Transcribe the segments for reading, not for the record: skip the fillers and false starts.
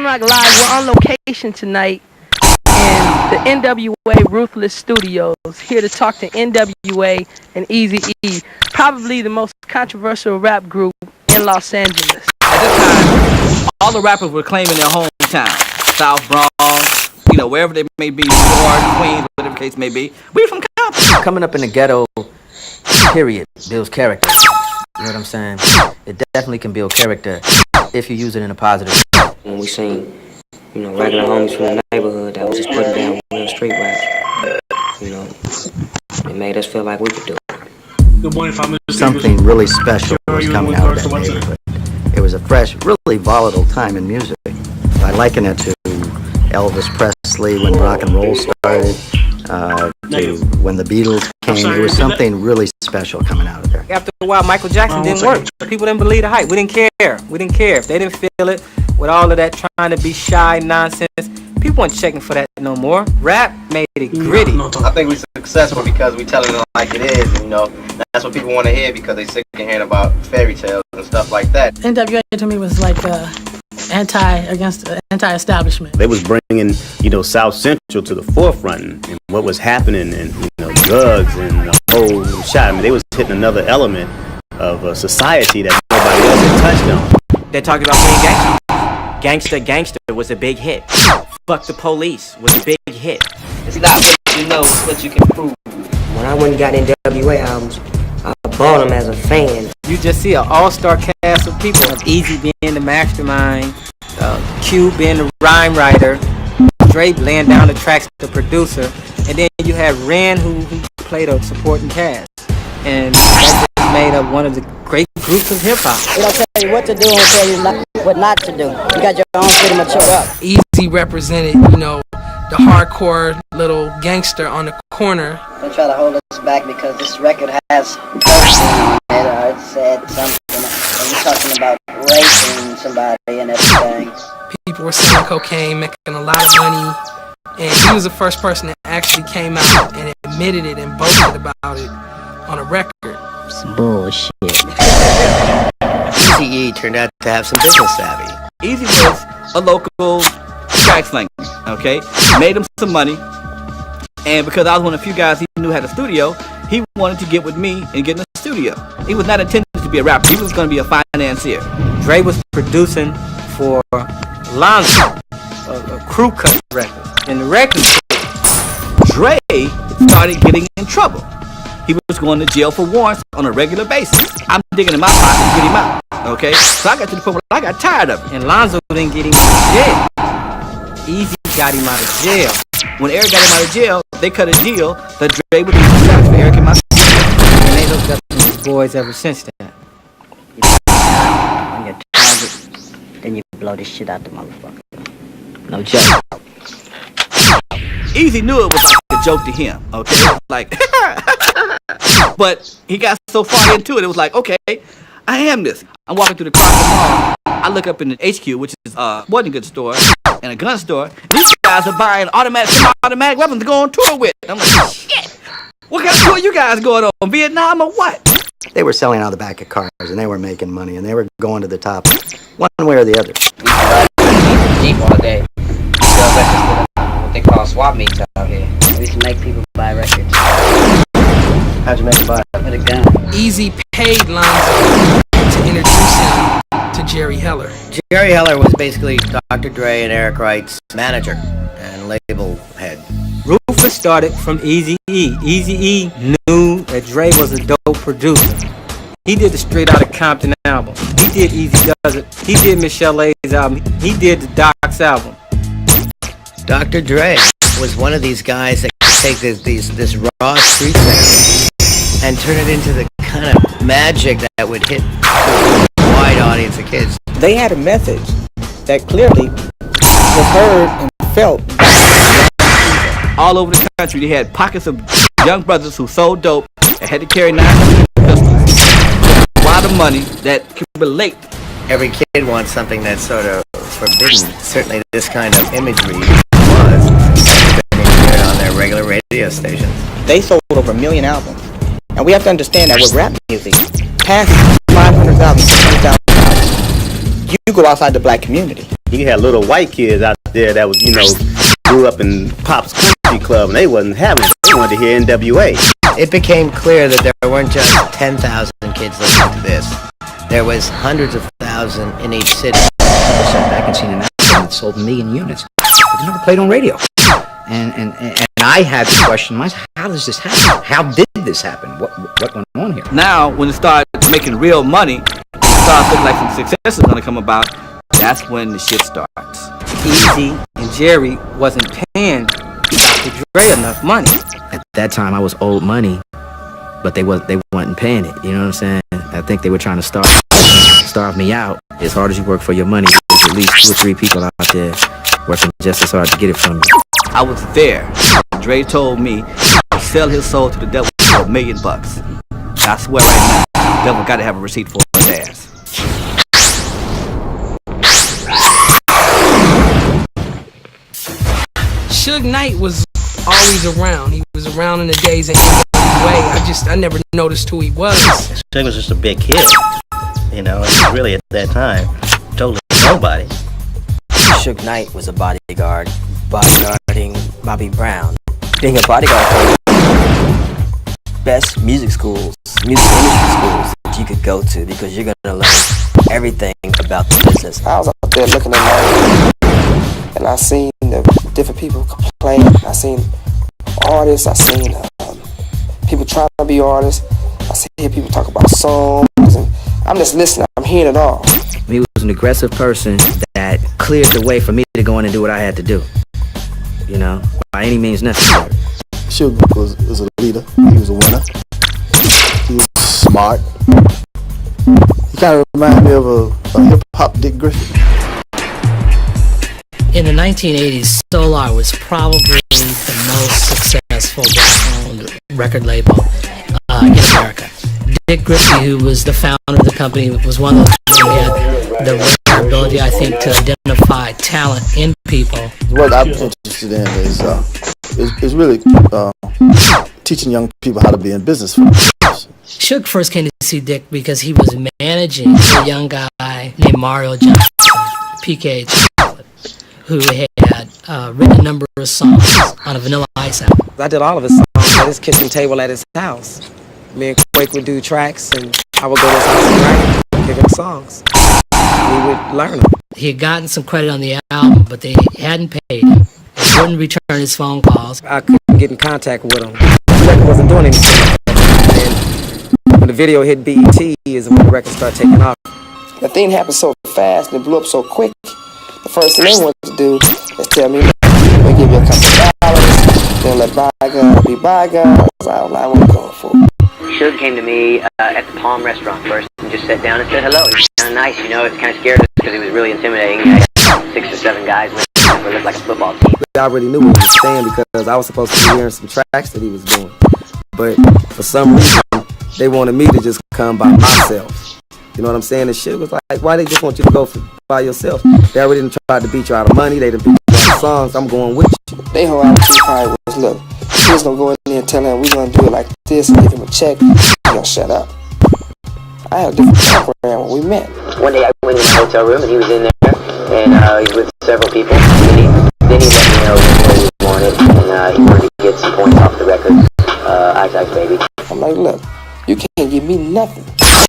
Rock Live. We're on location tonight in the NWA Ruthless Studios, here to talk to NWA and Eazy-E, probably the most controversial rap group in Los Angeles. At the time, all the rappers were claiming their hometown, South Bronx, wherever they may be, New York, Queens, whatever the case may be. We were from Compton. Coming up in the ghetto, period, builds character. You know what I'm saying? It definitely can build character if you use it in a positive way. When we seen, regular homies from the neighborhood that was just putting down real street rap, it made us feel like we could do it. Good morning, family. Something really special was coming out of that neighborhood. It was a fresh, really volatile time in music. I liken it to Elvis Presley when rock and roll started, to when the Beatles came. There was something really special coming out of there. After a while, Michael Jackson didn't work. People didn't believe the hype. We didn't care. We didn't care. If they didn't feel it, with all of that trying to be shy nonsense, people weren't checking for that no more. Rap made it gritty. I think we're successful because we telling it like it is, and that's what people want to hear because they sick of hearing about fairy tales and stuff like that. NWA to me was like anti-establishment. They was bringing, South Central to the forefront and what was happening and, drugs and the whole shot. I mean, they was hitting another element of a society that nobody else had touched on. They're talking about being gangster. Gangster was a big hit. Fuck the Police was a big hit. It's not what you know, it's what you can prove. When I went and got NWA albums, I bought them as a fan. You just see an all-star cast of people. Of Eazy being the mastermind, Q being the rhyme writer, Dre laying down the tracks, the producer, and then you have Ren who played a supporting cast. And that just made up one of the great groups of hip-hop. We don't tell you what to do, we don't tell you what not to do. You got your own freedom of choice. Eazy represented, the hardcore little gangster on the corner. They try to hold us back because this record has cursing on it, or it said something. And you're talking about raping somebody and everything. People were selling cocaine, making a lot of money, and he was the first person that actually came out and admitted it and boasted about it on a record. It's bullshit. Eazy-E turned out to have some business savvy. Eazy was a local track slinger, okay? Made him some money, and because I was one of the few guys he knew had a studio, he wanted to get with me and get in the studio. He was not intended to be a rapper. He was going to be a financier. Dre was producing for Lonzo, a crew cut record. And the record, Dre started getting in trouble. He was going to jail for warrants on a regular basis. I'm digging in my pocket to get him out, okay? So I got to the point where I got tired of it. And Lonzo didn't get him out of jail. Eazy got him out of jail. When Eric got him out of jail, they cut a deal that Dre would do tracks for Eric and myself. And they hooked up with these boys ever since then. When you're target, then you blow this shit out the motherfucker. No joke. Eazy knew it was like a joke to him, okay? Like, but he got so far into it, it was like, okay, I am this. I'm walking through the Crockett Mall. I look up in the HQ, which is a sporting goods store and a gun store. And these guys are buying semi-automatic weapons to go on tour with. I'm like, shit. What kind of tour you guys going on? Vietnam or what? They were selling out of the back of cars, and they were making money, and they were going to the top, one way or the other. We ride Jeep all day. Sell records with what they call swap meets out here. We used to make people buy records. How'd you make it buy? With a gun. Eazy paid Lonzo to introduce him to Jerry Heller. Jerry Heller was basically Dr. Dre and Eric Wright's manager and label head. Rufus started from Eazy-E. Eazy-E knew that Dre was a dope producer. He did the Straight Outta Compton album. He did Eazy Does It. He did Michelle A's album. He did the Doc's album. Dr. Dre was one of these guys that could take this raw street sound and turn it into the kind of magic that would hit a wide audience of kids. They had a message that clearly was heard and felt. All over the country, they had pockets of young brothers who sold dope and had to carry 900 pistols. A lot of money that could relate. Every kid wants something that's sort of forbidden. Certainly this kind of imagery was on their regular radio stations. They sold over 1 million albums. And we have to understand that with rap music, past 500,000, 600,000 albums, you go outside the black community. You had little white kids out there that was, grew up in Pop's Country Club, and they wasn't having it. They wanted to hear NWA. It became clear that there weren't just 10,000 kids listening to this. There was hundreds of thousands in each city. I sat back and seen an album that sold 1 million units. It never played on radio. And I had to question myself, how does this happen? How did this happen? What went on here? Now, when it started making real money, it starts looking like some success is going to come about. That's when the shit starts. Easy and Jerry wasn't paying Dr. Dre enough money. At that time, I was owed money, but they wasn't paying it. You know what I'm saying? I think they were trying to starve me out. As hard as you work for your money, there's at least 2 or 3 people out there working just as hard to get it from you. I was there. Dre told me to sell his soul to the devil for $1 million. I swear right now, the devil got to have a receipt for his ass. Suge Knight was always around. He was around in the days of NWA. I never noticed who he was. Suge was just a big kid. He was really at that time totally nobody. Suge Knight was a bodyguarding Bobby Brown. Being a bodyguard for best music schools, music industry schools that you could go to, because you're gonna learn everything about the business. I was out there looking at life, and I seen the different people complain. I seen artists. I seen people trying to be artists. I see people talk about songs, and I'm just listening. I'm hearing it all. He was an aggressive person that cleared the way for me to go in and do what I had to do. By any means necessary. Suge was a leader. He was a winner. He was smart. He kind of reminded me of a hip-hop Dick Griffin. In the 1980s, Solar was probably the most successful black-owned record label in America. Dick Griffey, who was the founder of the company, was one of those people who had the rare ability, I think, to identify talent in people. What I'm interested in is really teaching young people how to be in business for themselves. Suge first came to see Dick because he was managing a young guy named Mario Johnson, PK Chocolate, who had written a number of songs on a Vanilla Ice album. I did all of his songs at his kitchen table at his house. Me and Quake would do tracks, and I would go to his house and write, give him songs. We would learn them. He had gotten some credit on the album, but they hadn't paid him. They wouldn't return his phone calls. I couldn't get in contact with him. The record wasn't doing anything. And when the video hit BET is when the record started taking off. The thing happened so fast and it blew up so quick. The first thing they wanted to do is tell me, we'll give you a couple of dollars, then let bygones be bygones. I was like, what I'm going for. Suge came to me at the Palm restaurant first and just sat down and said hello. He was kind of nice, It kind of scared us because he was really intimidating. I had 6 or 7 guys with him who looked like a football team. I already knew what he was saying because I was supposed to be hearing some tracks that he was doing. But for some reason, they wanted me to just come by myself. You know what I'm saying? And shit was like, why they just want you to go by yourself? They already didn't try to beat you out of money. They didn't beat you out of songs. I'm going with you. They whole attitude probably was, look, kids gonna go in there and tell him we're gonna do it like this and give him a check. He's gonna shut up. I had a different background when we met. One day I went in the hotel room and he was in there and he was with several people. Then he let me know what he wanted and he wanted to get some points off the record. Ice Ice Baby. I'm like, look, you can't give me nothing.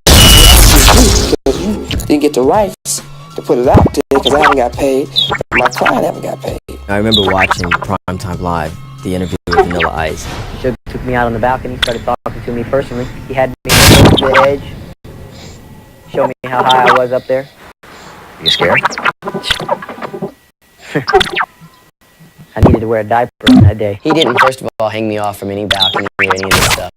Because you didn't get the rights to put it out there because I haven't got paid. My client haven't got paid. I remember watching Primetime Live, the interview with Vanilla Ice. Suge took me out on the balcony, started talking to me personally. He had me on the edge, showed me how high I was up there. You scared? I needed to wear a diaper on that day. He didn't, first of all, hang me off from any balcony or any of this stuff.